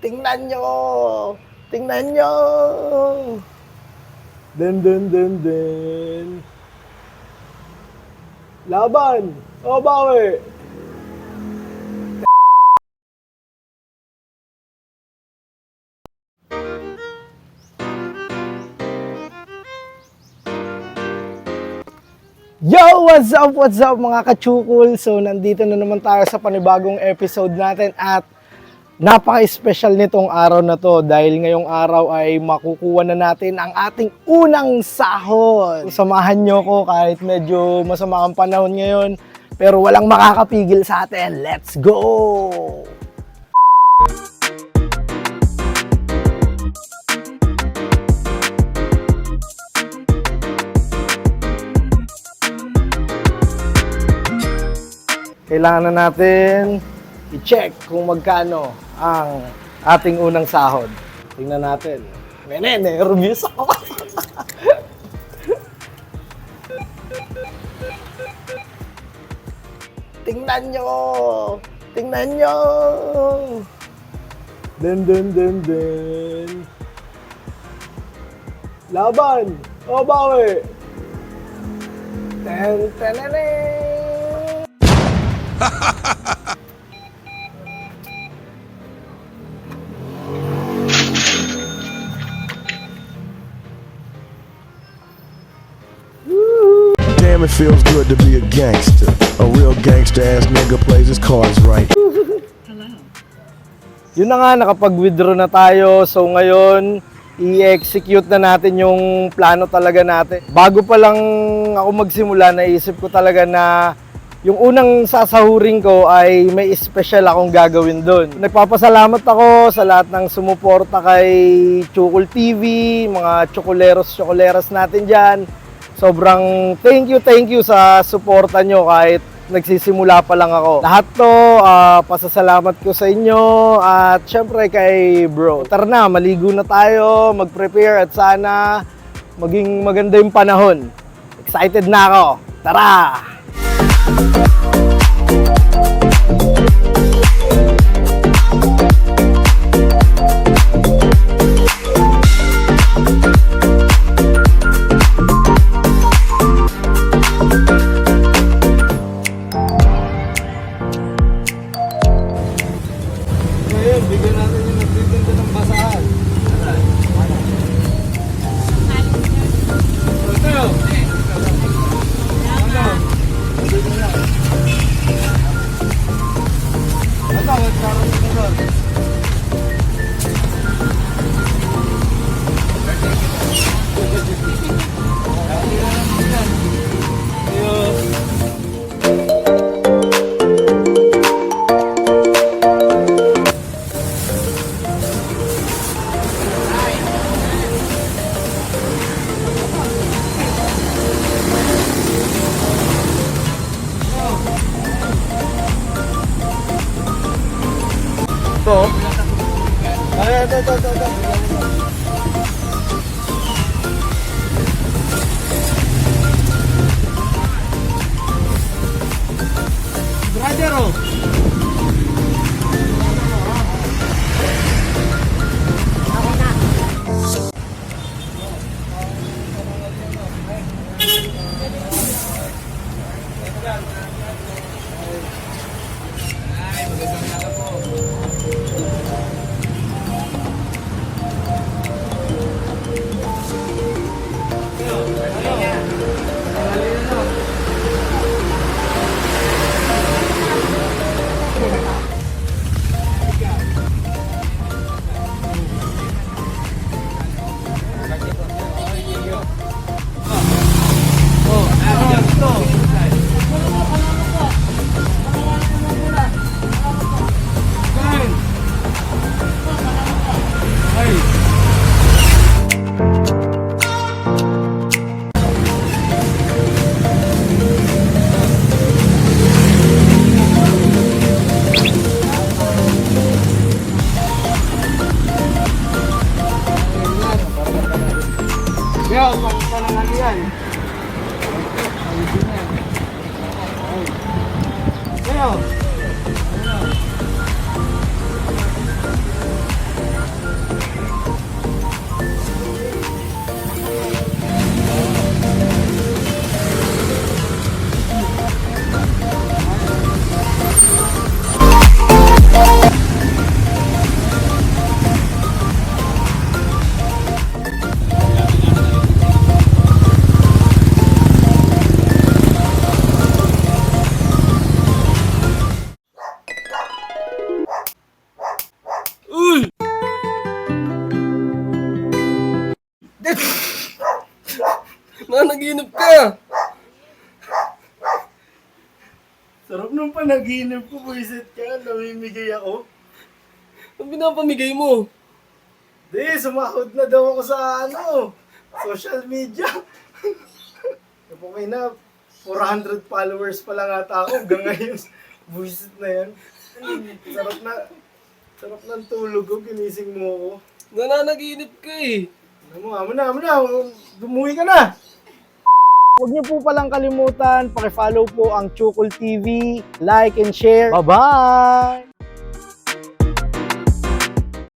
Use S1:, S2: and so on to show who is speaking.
S1: Tingnan nyo! Tingnan nyo! Den. Laban! O, bawi! Yo! What's up mga kachukul? So, nandito na naman tayo sa panibagong episode natin at napaka-special nitong araw na to dahil ngayong araw ay makukuha na natin ang ating unang sahod. Samahan nyo ko kahit medyo masama ang panahon ngayon pero walang makakapigil sa atin. Let's go! Kailangan na natin i-check kung magkano ang ating unang sahod. Tingnan natin. Nervous ako. Tingnan nyo! Tingnan nyo! Den. Laban! O, bawi! Ten.
S2: Damn, it feels good to be a gangster. A real gangster-ass nigga plays his cards right.
S1: Yun na nga, nakapag-withdraw na tayo. So ngayon, i-execute na natin yung plano talaga natin. Bago pa lang ako magsimula, naisip ko talaga na yung unang sasahurin ko ay may special akong gagawin doon. Nagpapasalamat ako sa lahat ng sumuporta kay Chukul TV, mga chokoleros natin dyan. Sobrang thank you sa suporta nyo kahit nagsisimula pa lang ako. Lahat to, pasasalamat ko sa inyo at syempre kay bro. Tara na, maligo na tayo, mag-prepare at sana maging maganda yung panahon. Excited na ako. Tara! Ngayon, bigyan natin yung nagtitinda ng basahan. Ito. Brother,
S3: panaginip ka.
S1: Sarap nung panaginip ko, buisit ka, namimigay ako.
S3: Ang pinapamigay mo?
S1: Di, sumahod na daw ako sa social media. Okay na, 400 followers pa lang ata ako hanggang ngayon. Buisit na yan. Sarap ng tulog ko, ginising mo ako.
S3: Nananaginip ka eh.
S1: Amo na, dumuwi ka na! Huwag niyo po palang kalimutan, paki-follow po ang Chukol TV, like and share. Bye-bye!